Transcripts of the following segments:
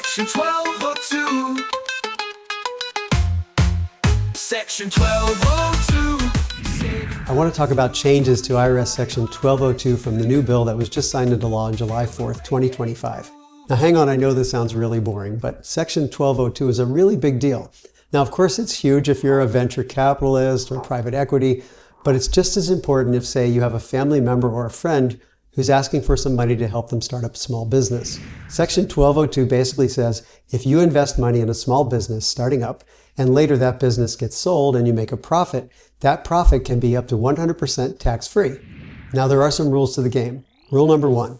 Section 1202. Section 1202. I want to talk about changes to IRS Section 1202 from the new bill that was just signed into law on July 4th, 2025. Now hang on, I know this sounds really boring, but Section 1202 is a really big deal. Now, of course, it's huge if you're a venture capitalist or private equity, but it's just as important if, say, you have a family member or a friend who's asking for some money to help them start up a small business. Section 1202 basically says if you invest money in a small business starting up and later that business gets sold and you make a profit, that profit can be up to 100% tax-free. Now, there are some rules to the game. Rule number 1,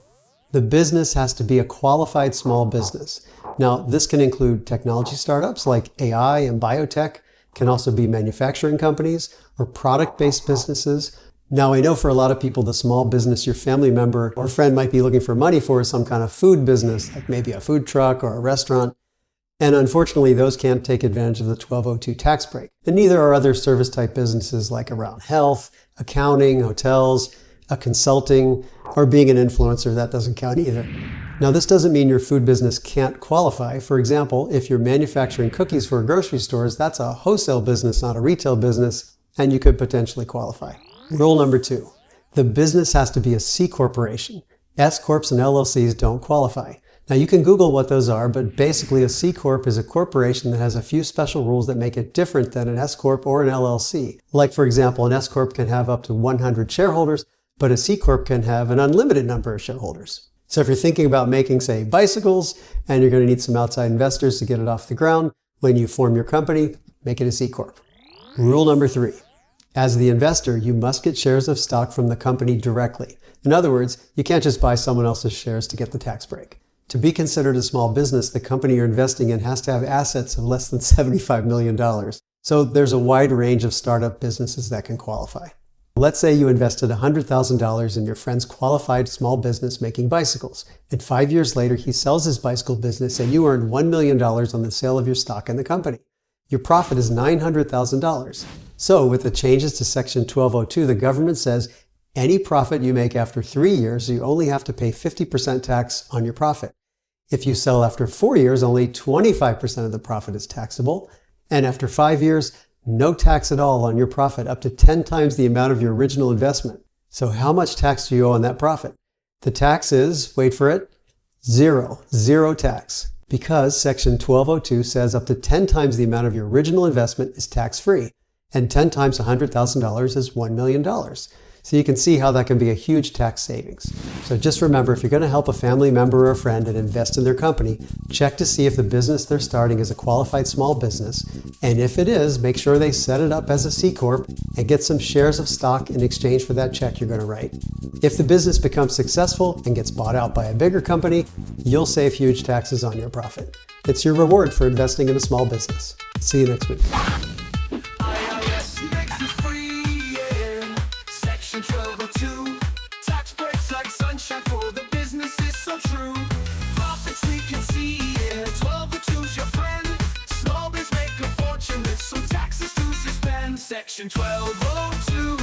the business has to be a qualified small business. Now, this can include technology startups like AI and biotech, can also be manufacturing companies or product-based businesses. Now, I know for a lot of people, the small business your family member or friend might be looking for money for is some kind of food business, like maybe a food truck or a restaurant. And unfortunately, those can't take advantage of the 1202 tax break. And neither are other service-type businesses like around health, accounting, hotels, consulting, or being an influencer. That doesn't count either. Now, this doesn't mean your food business can't qualify. For example, if you're manufacturing cookies for grocery stores, that's a wholesale business, not a retail business, and you could potentially qualify. Rule number 2, the business has to be a C corporation. S corps and LLCs don't qualify. Now, you can Google what those are, but basically a C corp is a corporation that has a few special rules that make it different than an S corp or an LLC. Like, for example, an S corp can have up to 100 shareholders, but a C corp can have an unlimited number of shareholders. So if you're thinking about making, say, bicycles, and you're going to need some outside investors to get it off the ground, when you form your company, make it a C corp. Rule number 3. As the investor, you must get shares of stock from the company directly. In other words, you can't just buy someone else's shares to get the tax break. To be considered a small business, the company you're investing in has to have assets of less than $75 million. So there's a wide range of startup businesses that can qualify. Let's say you invested $100,000 in your friend's qualified small business making bicycles, and 5 years later he sells his bicycle business and you earned $1 million on the sale of your stock in the company. Your profit is $900,000. So with the changes to Section 1202, the government says any profit you make after 3 years, you only have to pay 50% tax on your profit. If you sell after 4 years, only 25% of the profit is taxable. And after 5 years, no tax at all on your profit, up to 10 times the amount of your original investment. So how much tax do you owe on that profit? The tax is, wait for it, zero tax. Because Section 1202 says up to 10 times the amount of your original investment is tax-free. And 10 times $100,000 is $1 million. So you can see how that can be a huge tax savings. So just remember, if you're going to help a family member or a friend and invest in their company, check to see if the business they're starting is a qualified small business. And if it is, make sure they set it up as a C Corp and get some shares of stock in exchange for that check you're going to write. If the business becomes successful and gets bought out by a bigger company, you'll save huge taxes on your profit. It's your reward for investing in a small business. See you next week. IRS makes it free, yeah. Section 1202. Tax breaks like sunshine for the business is so true. Profits we can see, yeah. 1202's your friend. Small biz make a fortune with some taxes to suspend. Section 1202.